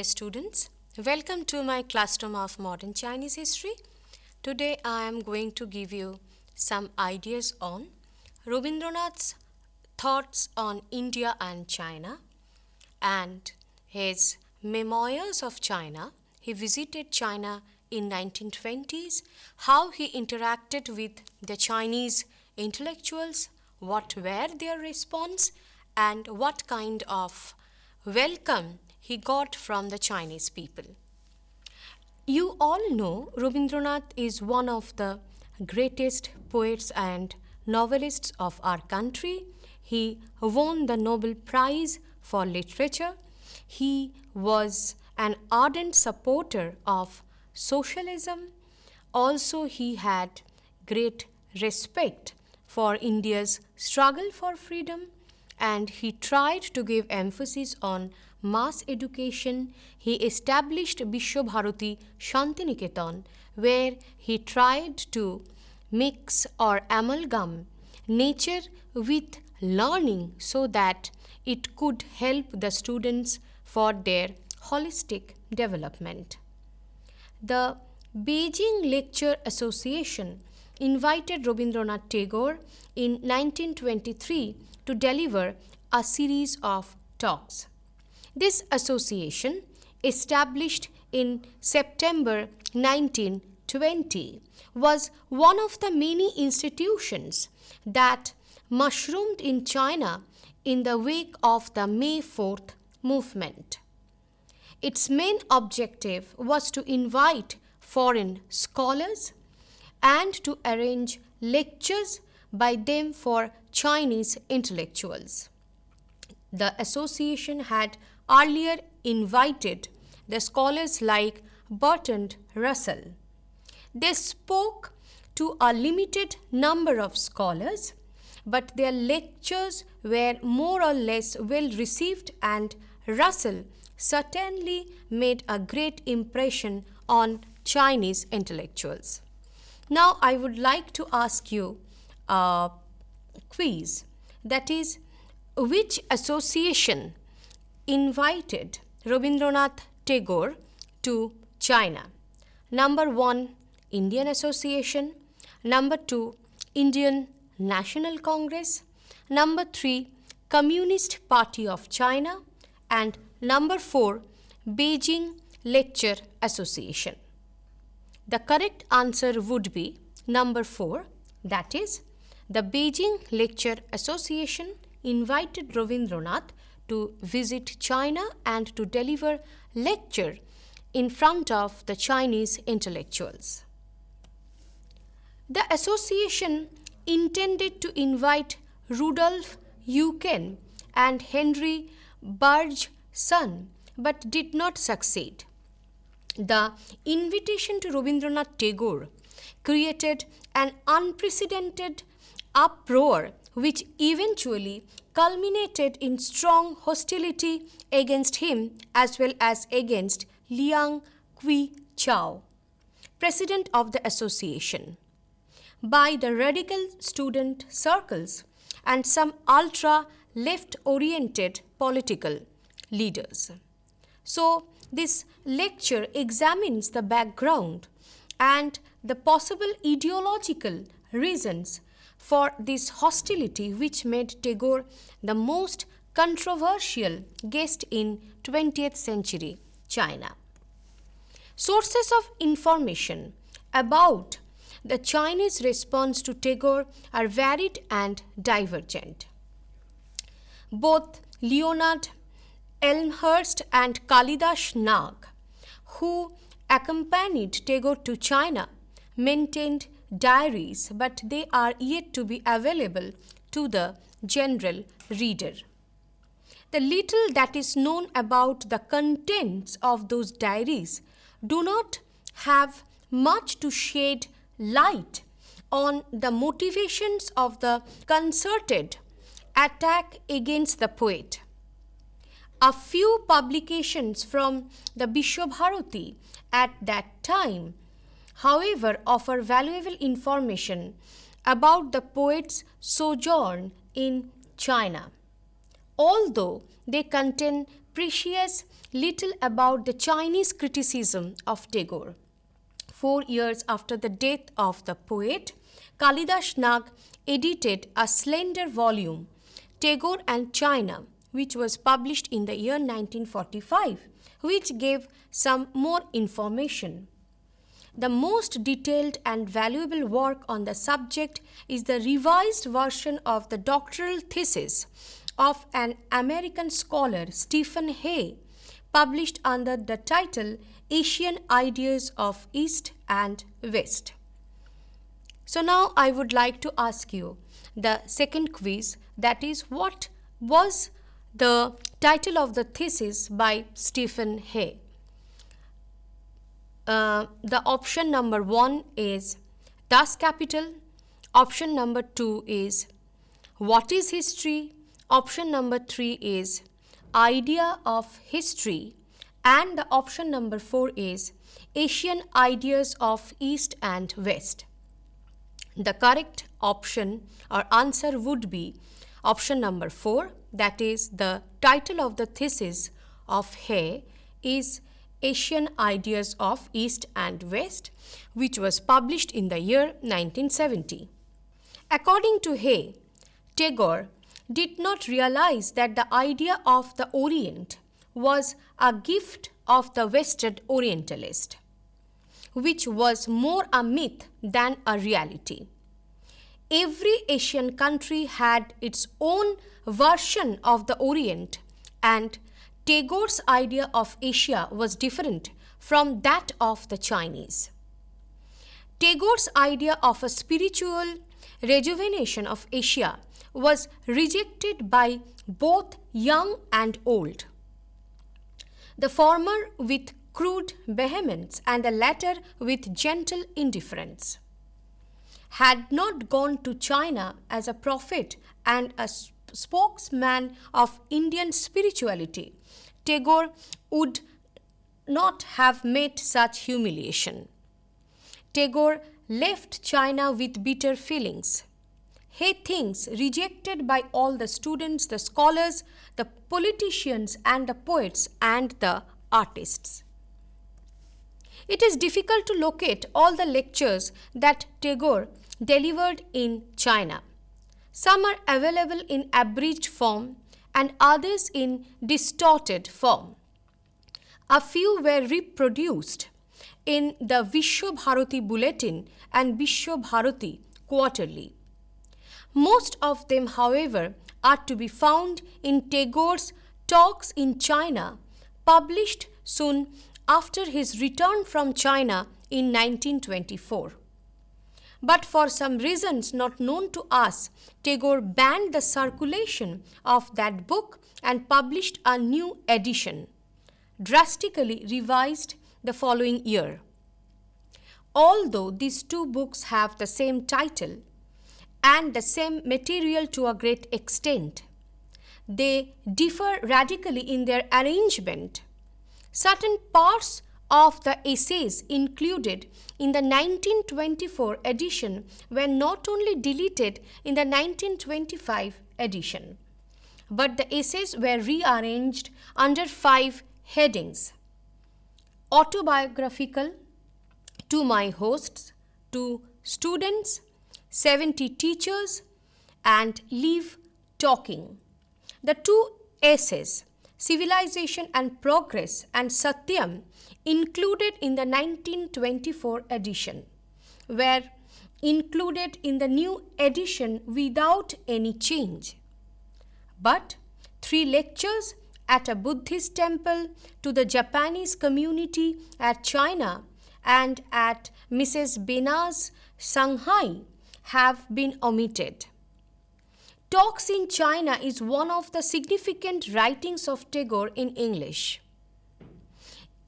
Dear students, welcome to my classroom of modern Chinese history. Today I am going to give you some ideas on Rabindranath's thoughts on India and China and his memoirs of China. He visited China in 1920s, how he interacted with the Chinese intellectuals, what were their response and what kind of welcome he got from the Chinese people. You all know Rabindranath is one of the greatest poets and novelists of our country. He won the Nobel Prize for Literature. He was an ardent supporter of socialism. Also, he had great respect for India's struggle for freedom, and he tried to give emphasis on mass education. He established Vishwabharati Shantiniketan, where he tried to mix or amalgam nature with learning so that it could help the students for their holistic development. The Beijing Lecture Association invited Rabindranath Tagore in 1923 to deliver a series of talks. This association, established in September 1920, was one of the many institutions that mushroomed in China in the wake of the May 4th movement. Its main objective was to invite foreign scholars and to arrange lectures by them for Chinese intellectuals. The association had earlier invited the scholars like Bertrand Russell. They spoke to a limited number of scholars, but their lectures were more or less well received, and Russell certainly made a great impression on Chinese intellectuals. Now I would like to ask you a quiz, that is, which association invited Rabindranath Tagore to China? Number 1, Indian Association. Number 2, Indian National Congress. Number 3, Communist Party of China. And number 4, Beijing Lecture Association. The correct answer would be number 4, that is, the Beijing Lecture Association invited Rabindranath to visit China and to deliver lecture in front of the Chinese intellectuals. The association intended to invite Rudolf Eucken and Henry Bergson, but did not succeed. The invitation to Rabindranath Tagore created an unprecedented uproar which eventually culminated in strong hostility against him as well as against Liang Qichao, president of the association, by the radical student circles and some ultra-left-oriented political leaders. So, this lecture examines the background and the possible ideological reasons for this hostility, which made Tagore the most controversial guest in 20th century China. Sources of information about the Chinese response to Tagore are varied and divergent. Both Leonard Elmhirst and Kalidas Nag, who accompanied Tagore to China, maintained diaries, but they are yet to be available to the general reader. The little that is known about the contents of those diaries do not have much to shed light on the motivations of the concerted attack against the poet. A few publications from the Vishwabharati at that time, however, offer valuable information about the poet's sojourn in China. Although they contain precious little about the Chinese criticism of Tagore. 4 years after the death of the poet, Kalidas Nag edited a slender volume, Tagore and China, which was published in the year 1945, which gave some more information. The most detailed and valuable work on the subject is the revised version of the doctoral thesis of an American scholar, Stephen Hay, published under the title Asian Ideas of East and West. So now I would like to ask you the second quiz, that is, what was the title of the thesis by Stephen Hay? The option number 1 is Das Kapital, option number 2 is What is History, option number 3 is Idea of History, and the option number 4 is Asian Ideas of East and West. The correct option or answer would be option number 4, that is, the title of the thesis of Hay is Asian Ideas of East and West, which was published in the year 1970. According to Hay, Tagore did not realize that the idea of the Orient was a gift of the Western Orientalist, which was more a myth than a reality. Every Asian country had its own version of the Orient, and Tagore's idea of Asia was different from that of the Chinese. Tagore's idea of a spiritual rejuvenation of Asia was rejected by both young and old, the former with crude vehemence and the latter with gentle indifference. Had not gone to China as a prophet and a spokesman of Indian spirituality, Tagore would not have met such humiliation. Tagore left China with bitter feelings. He thinks rejected by all the students, the scholars, the politicians, and the poets and the artists. It is difficult to locate all the lectures that Tagore delivered in China. Some are available in abridged form and others in distorted form. A few were reproduced in the Vishwa Bharati Bulletin and Vishwa Bharati Quarterly. Most of them, however, are to be found in Tagore's Talks in China, published soon after his return from China in 1924. But for some reasons not known to us, Tagore banned the circulation of that book and published a new edition, drastically revised the following year. Although these two books have the same title and the same material to a great extent, they differ radically in their arrangement. Certain parts of the essays included in the 1924 edition were not only deleted in the 1925 edition, but the essays were rearranged under 5 headings: autobiographical, to my hosts, to students, 70 teachers, and leave talking. The 2 essays, Civilization and Progress and Satyam, included in the 1924 edition, were included in the new edition without any change. But 3 lectures at a Buddhist temple, to the Japanese community at China, and at Mrs. Bena's Shanghai have been omitted. Talks in China is one of the significant writings of Tagore in English.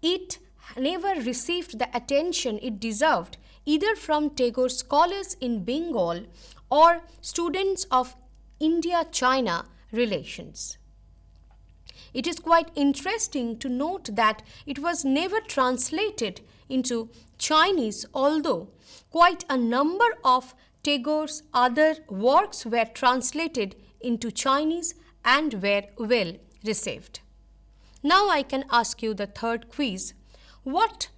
It never received the attention it deserved either from Tagore scholars in Bengal or students of India-China relations. It is quite interesting to note that it was never translated into Chinese, although quite a number of Tagore's other works were translated into Chinese and were well received. Now I can ask you the third quiz. What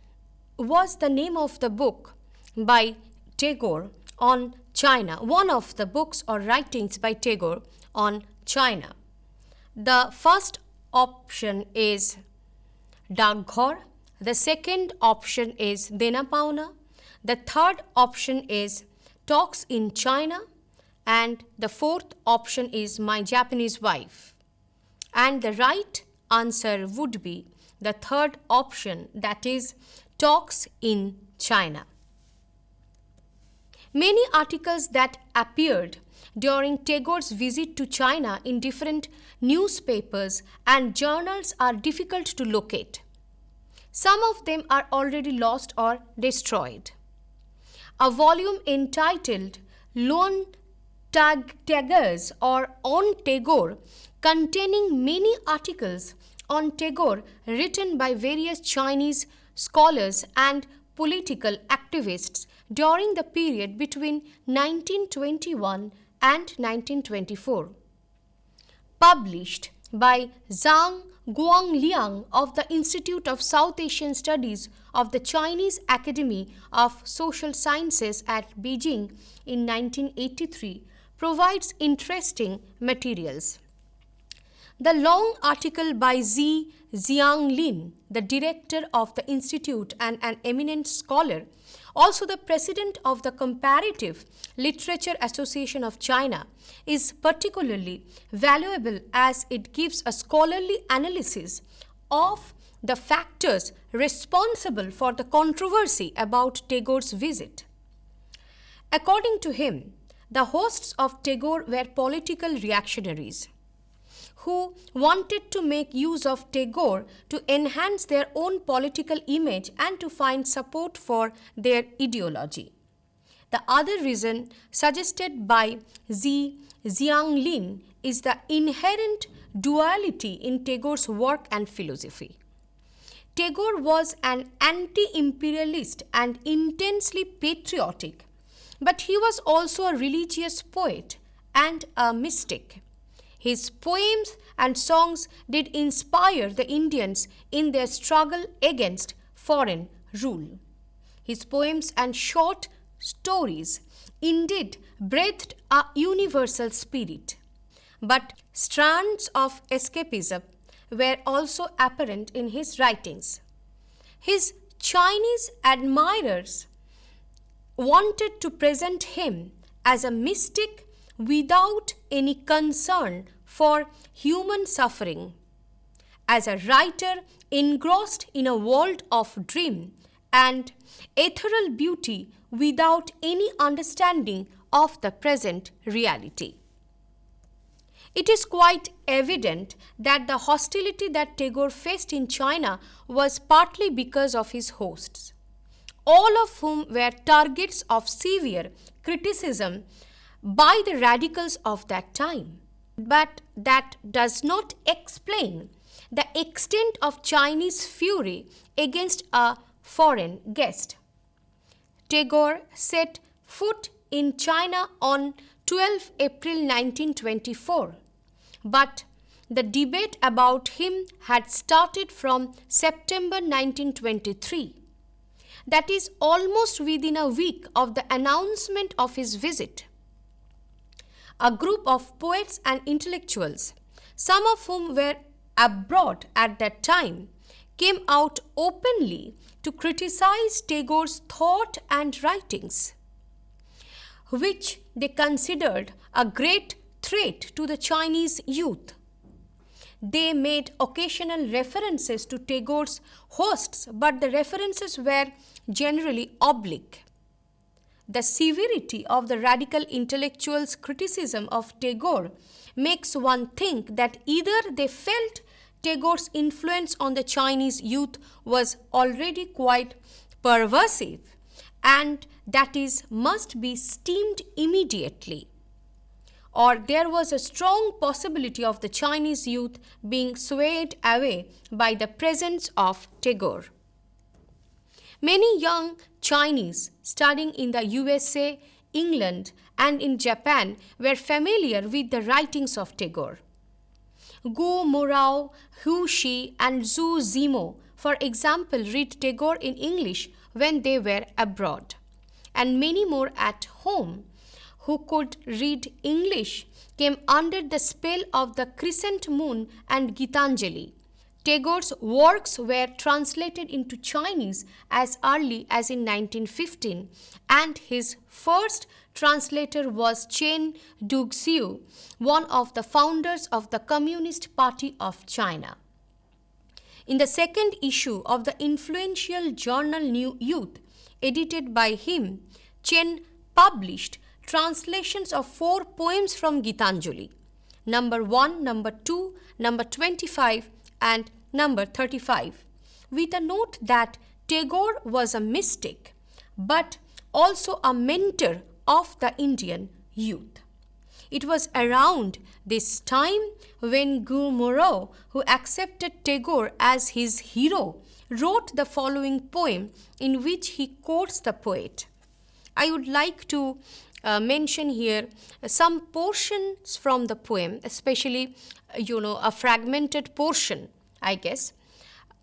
was the name of the book by Tagore on China? One of the books or writings by Tagore on China. The first option is Daghor. The second option is Dena Pauna. The third option is Talks in China. And the fourth option is My Japanese Wife. And the right answer would be the third option, that is Talks in China. Many articles that appeared during Tagore's visit to China in different newspapers and journals are difficult to locate. Some of them are already lost or destroyed. A volume entitled Lone Tagores or On Tagore, containing many articles on Tagore written by various Chinese scholars and political activists during the period between 1921 and 1924. Published by Zhang Guangliang of the Institute of South Asian Studies of the Chinese Academy of Social Sciences at Beijing in 1983, provides interesting materials. The long article by Jianglin, the director of the institute and an eminent scholar, also the president of the Comparative Literature Association of China, is particularly valuable as it gives a scholarly analysis of the factors responsible for the controversy about Tagore's visit. According to him, the hosts of Tagore were political reactionaries who wanted to make use of Tagore to enhance their own political image and to find support for their ideology. The other reason suggested by Jianglin is the inherent duality in Tagore's work and philosophy. Tagore was an anti-imperialist and intensely patriotic, but he was also a religious poet and a mystic. His poems and songs did inspire the Indians in their struggle against foreign rule. His poems and short stories indeed breathed a universal spirit, but strands of escapism were also apparent in his writings. His Chinese admirers wanted to present him as a mystic without any concern for human suffering, as a writer engrossed in a world of dream and ethereal beauty without any understanding of the present reality. It is quite evident that the hostility that Tagore faced in China was partly because of his hosts, all of whom were targets of severe criticism by the radicals of that time. But that does not explain the extent of Chinese fury against a foreign guest. Tagore set foot in China on 12 April 1924, but the debate about him had started from September 1923. That is almost within a week of the announcement of his visit. A group of poets and intellectuals, some of whom were abroad at that time, came out openly to criticize Tagore's thought and writings, which they considered a great threat to the Chinese youth. They made occasional references to Tagore's hosts, but the references were generally oblique. The severity of the radical intellectuals' criticism of Tagore makes one think that either they felt Tagore's influence on the Chinese youth was already quite pervasive and that is must be stemmed immediately, or there was a strong possibility of the Chinese youth being swayed away by the presence of Tagore. Many young Chinese studying in the USA, England, and in Japan were familiar with the writings of Tagore. Gu Morao, Hu Shi, and Zhu Zimo, for example, read Tagore in English when they were abroad, and many more at home who could read English came under the spell of the Crescent Moon and Gitanjali. Tagore's works were translated into Chinese as early as in 1915, and his first translator was Chen Duxiu, one of the founders of the Communist Party of China. In the second issue of the influential journal New Youth, edited by him, Chen published translations of 4 poems from Gitanjali, number 1, number 2, number 25, and number 35, with a note that Tagore was a mystic, but also a mentor of the Indian youth. It was around this time when Gu Morao, who accepted Tagore as his hero, wrote the following poem in which he quotes the poet. I would like to mention here some portions from the poem, especially, a fragmented portion, I guess.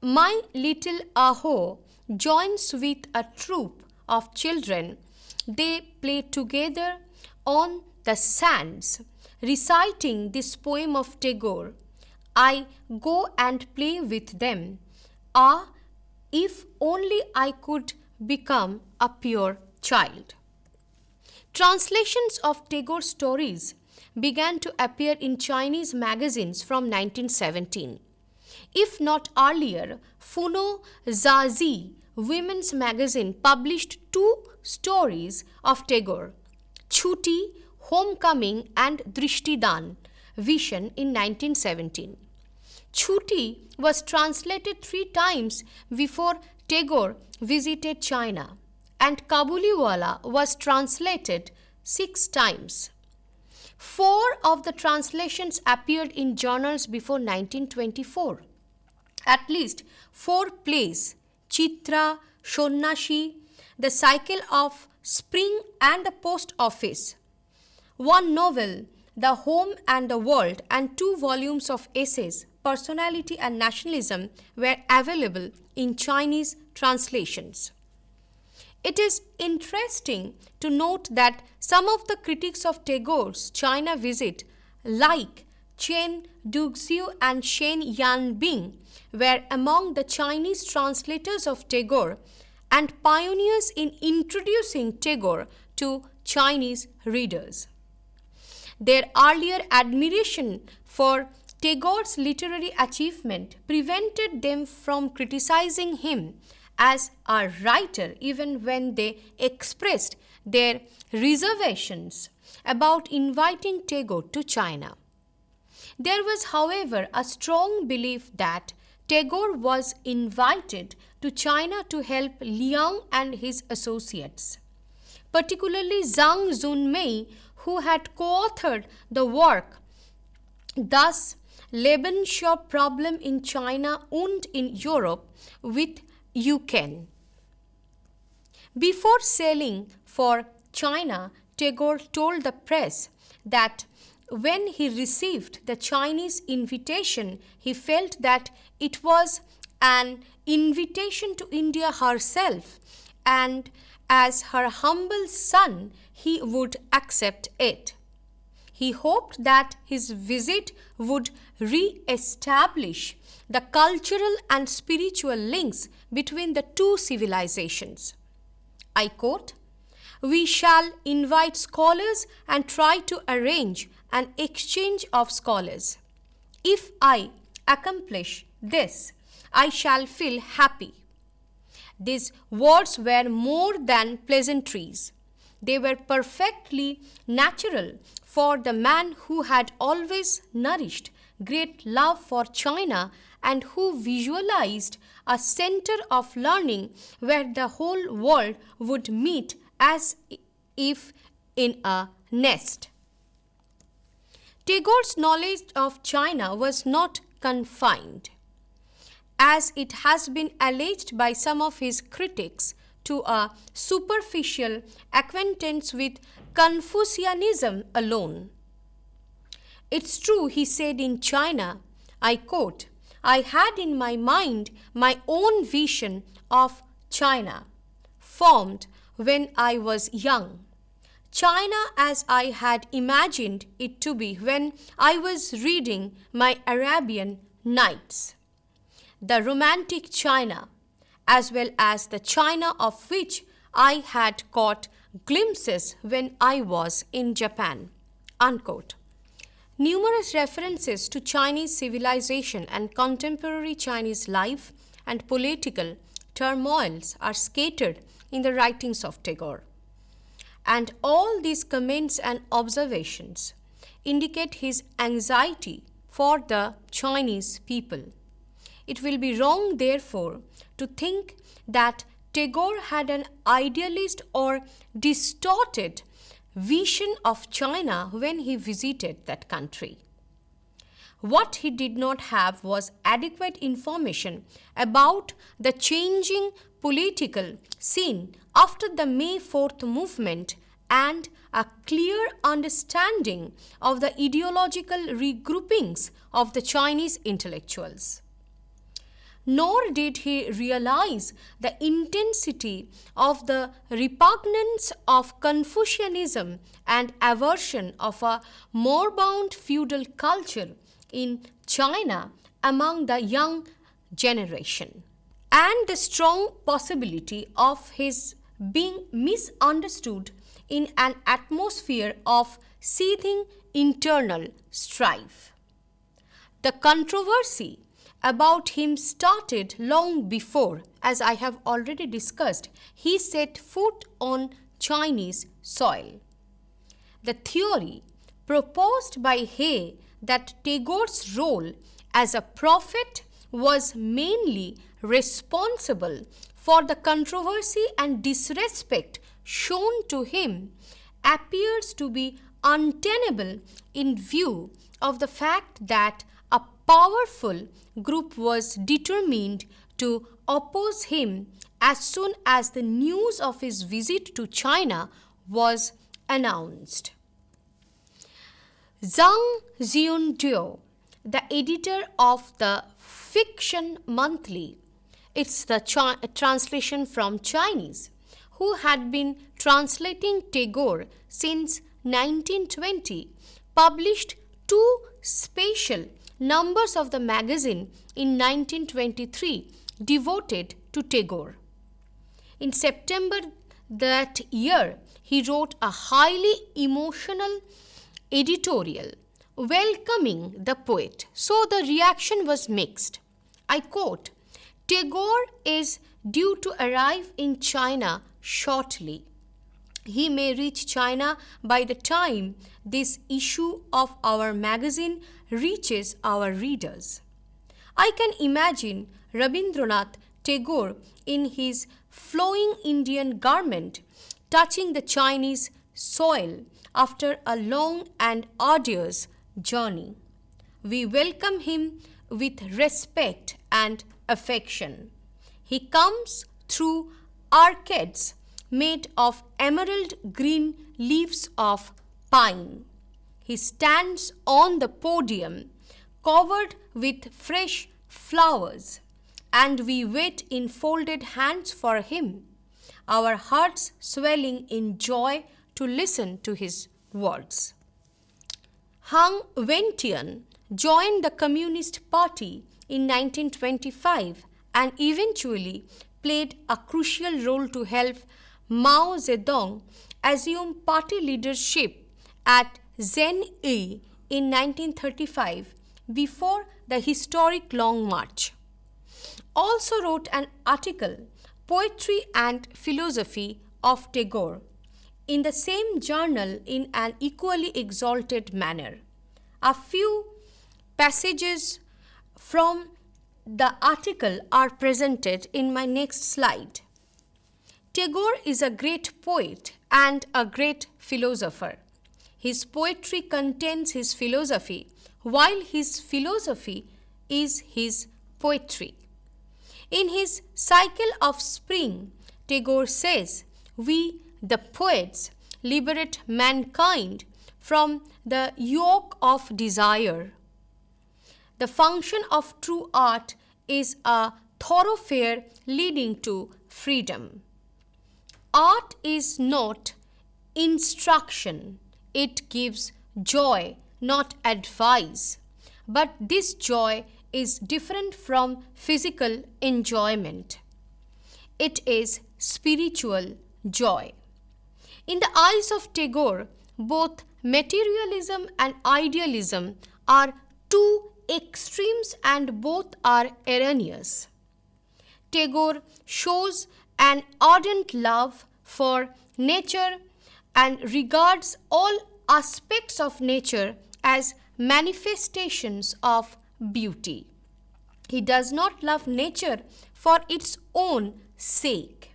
My little Aho joins with a troop of children. They play together on the sands, reciting this poem of Tagore. I go and play with them. Ah, if only I could become a pure child. Translations of Tagore's stories began to appear in Chinese magazines from 1917. If not earlier, Funo Zazi women's magazine published 2 stories of Tagore, Chuti, Homecoming, and Drishtidan, Vision, in 1917. Chuti was translated 3 times before Tagore visited China, and Kabuliwala was translated 6 times. 4 of the translations appeared in journals before 1924. At least 4 plays, Chitra, Shonnashi, The Cycle of Spring, and The Post Office, 1 novel, The Home and the World, and 2 volumes of essays, Personality and Nationalism, were available in Chinese translations. It is interesting to note that some of the critics of Tagore's China visit, like Chen Duxiu and Shen Yanbing, were among the Chinese translators of Tagore and pioneers in introducing Tagore to Chinese readers. Their earlier admiration for Tagore's literary achievement prevented them from criticizing him as a writer even when they expressed their reservations about inviting Tagore to China. There was, however, a strong belief that Tagore was invited to China to help Liang and his associates, particularly Zhang Zunmei, who had co-authored the work. Thus, Lebensschule problem in China und in Europe with Yuken. Before sailing for China, Tagore told the press that when he received the Chinese invitation, he felt that it was an invitation to India herself, and as her humble son, he would accept it. He hoped that his visit would re-establish the cultural and spiritual links between the 2 civilizations. I quote, "We shall invite scholars and try to arrange an exchange of scholars. If I accomplish this, I shall feel happy." These words were more than pleasantries. They were perfectly natural for the man who had always nourished great love for China and who visualized a center of learning where the whole world would meet as if in a nest. Tagore's knowledge of China was not confined, as it has been alleged by some of his critics, to a superficial acquaintance with Confucianism alone. It's true, he said, in China, I quote, "I had in my mind my own vision of China, formed when I was young. China as I had imagined it to be when I was reading my Arabian Nights. The romantic China, as well as the China of which I had caught glimpses when I was in Japan." Unquote. Numerous references to Chinese civilization and contemporary Chinese life and political turmoils are scattered in the writings of Tagore. And all these comments and observations indicate his anxiety for the Chinese people. It will be wrong, therefore, to think that Tagore had an idealist or distorted vision of China when he visited that country. What he did not have was adequate information about the changing political scene after the May 4th movement and a clear understanding of the ideological regroupings of the Chinese intellectuals. Nor did he realize the intensity of the repugnance of Confucianism and aversion of a moribund feudal culture in China among the young generation, and the strong possibility of his being misunderstood in an atmosphere of seething internal strife. The controversy about him started long before, as I have already discussed, he set foot on Chinese soil. The theory proposed by Hay that Tagore's role as a prophet was mainly responsible for the controversy and disrespect shown to him appears to be untenable in view of the fact that a powerful group was determined to oppose him as soon as the news of his visit to China was announced. Zhang Xiunduo, the editor of the Fiction Monthly, it's the translation from Chinese, who had been translating Tagore since 1920, published two special numbers of the magazine in 1923 devoted to Tagore. In September that year, he wrote a highly emotional editorial welcoming the poet. So the reaction was mixed. I quote, "Tagore is due to arrive in China shortly. He may reach China by the time this issue of our magazine reaches our readers." I can imagine Rabindranath Tagore in his flowing Indian garment touching the Chinese soil after a long and arduous journey. We welcome him with respect and affection. He comes through arcades made of emerald green leaves of pine. He stands on the podium covered with fresh flowers, and we wait in folded hands for him, our hearts swelling in joy to listen to his words. Hang Wentian joined the Communist Party in 1925 and eventually played a crucial role to help Mao Zedong assume party leadership at Zhenyi in 1935 before the historic Long March. Also wrote an article, Poetry and Philosophy of Tagore, in the same journal in an equally exalted manner. A few passages from the article are presented in my next slide. Tagore is a great poet and a great philosopher. His poetry contains his philosophy, while his philosophy is his poetry. In his Cycle of Spring, Tagore says, "We, the poets, liberate mankind from the yoke of desire. the function of true art is a thoroughfare leading to freedom. Art is not instruction, it gives joy, not advice. But this joy is different from physical enjoyment. It is spiritual joy. In the eyes of Tagore, both materialism and idealism are two extremes and both are erroneous. Tagore shows an ardent love for nature and regards all aspects of nature as manifestations of beauty. He does not love nature for its own sake.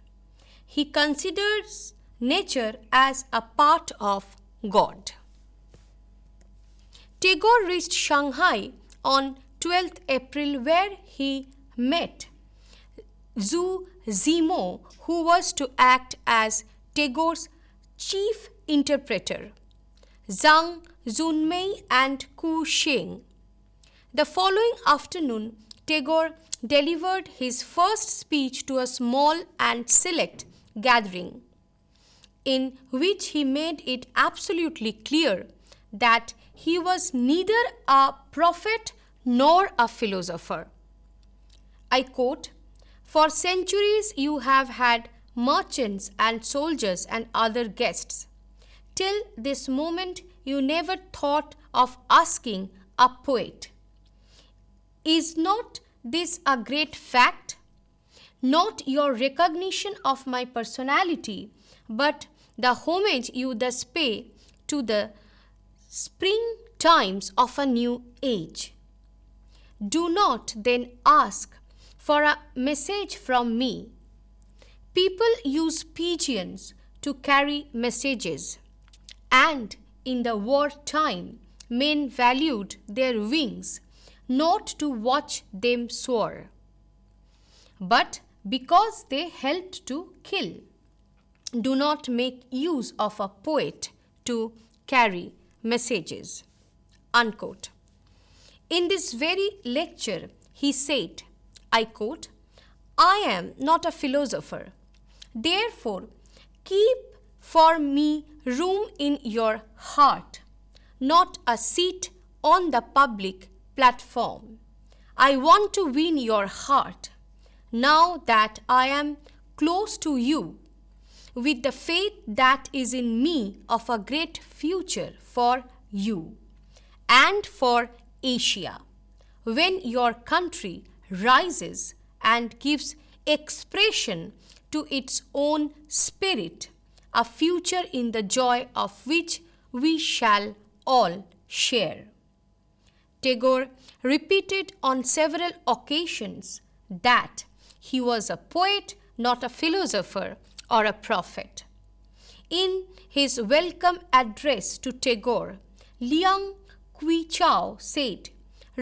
He considers nature as a part of God. Tagore reached Shanghai on 12th April where he met Zhu Zimo, who was to act as Tagore's chief interpreter, Zhang Zunmei and Ku Sheng. The following afternoon, Tagore delivered his first speech to a small and select gathering, in which he made it absolutely clear that he was neither a prophet nor a philosopher. I quote, "For centuries you have had merchants and soldiers and other guests. Till this moment you never thought of asking a poet. Is not this a great fact? Not your recognition of my personality, but the homage you thus pay to the spring times of a new age. Do not then ask for a message from me. People use pigeons to carry messages, and in the war time men valued their wings not to watch them soar, but because they helped to kill. Do not make use of a poet to carry messages." Unquote. In this very lecture, he said, I quote, "I am not a philosopher. Therefore, keep for me room in your heart, not a seat on the public platform. I want to win your heart now that I am close to you, with the faith that is in me of a great future for you and for Asia, when your country rises and gives expression to its own spirit, a future in the joy of which we shall all share." Tagore repeated on several occasions that he was a poet, not a philosopher or a prophet. In his welcome address to Tagore, Liang Qichao said,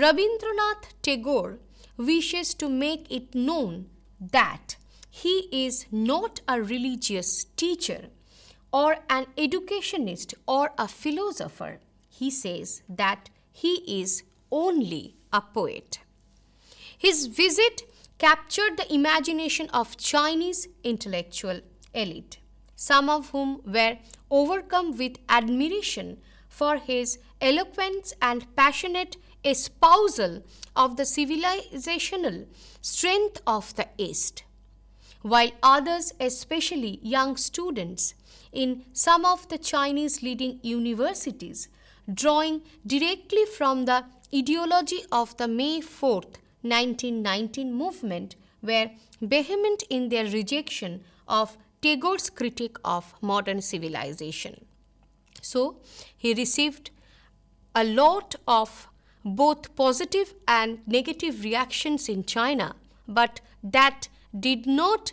"Rabindranath Tagore wishes to make it known that he is not a religious teacher or an educationist or a philosopher. He says that he is only a poet." His visit captured the imagination of Chinese intellectual elite, some of whom were overcome with admiration for his eloquence and passionate espousal of the civilisational strength of the East, while others, especially young students in some of the Chinese leading universities, drawing directly from the ideology of the May 4th, 1919 movement, were vehement in their rejection of Tagore's critique of modern civilization. So, he received a lot of both positive and negative reactions in China, but that did not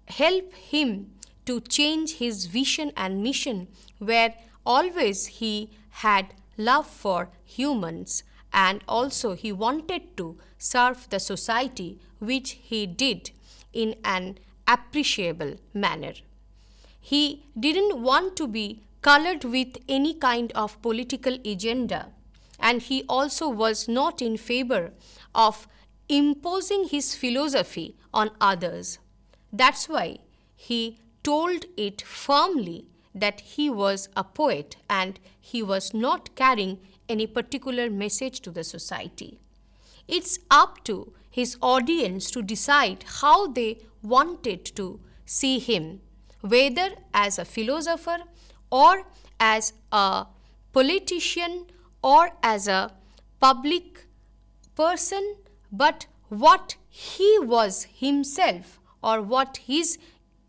help him to change his vision and mission, where always he had love for humans and also he wanted to serve the society, which he did in an appreciable manner. He didn't want to be colored with any kind of political agenda, and he also was not in favor of imposing his philosophy on others. That's why he told it firmly that he was a poet and he was not carrying any particular message to the society. It's up to his audience to decide how they wanted to see him, whether as a philosopher or as a politician or as a public person, but what he was himself or what his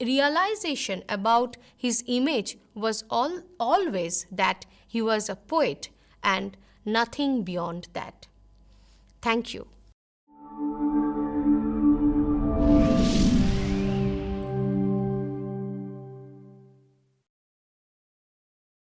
realization about his image was always that he was a poet and nothing beyond that. Thank you.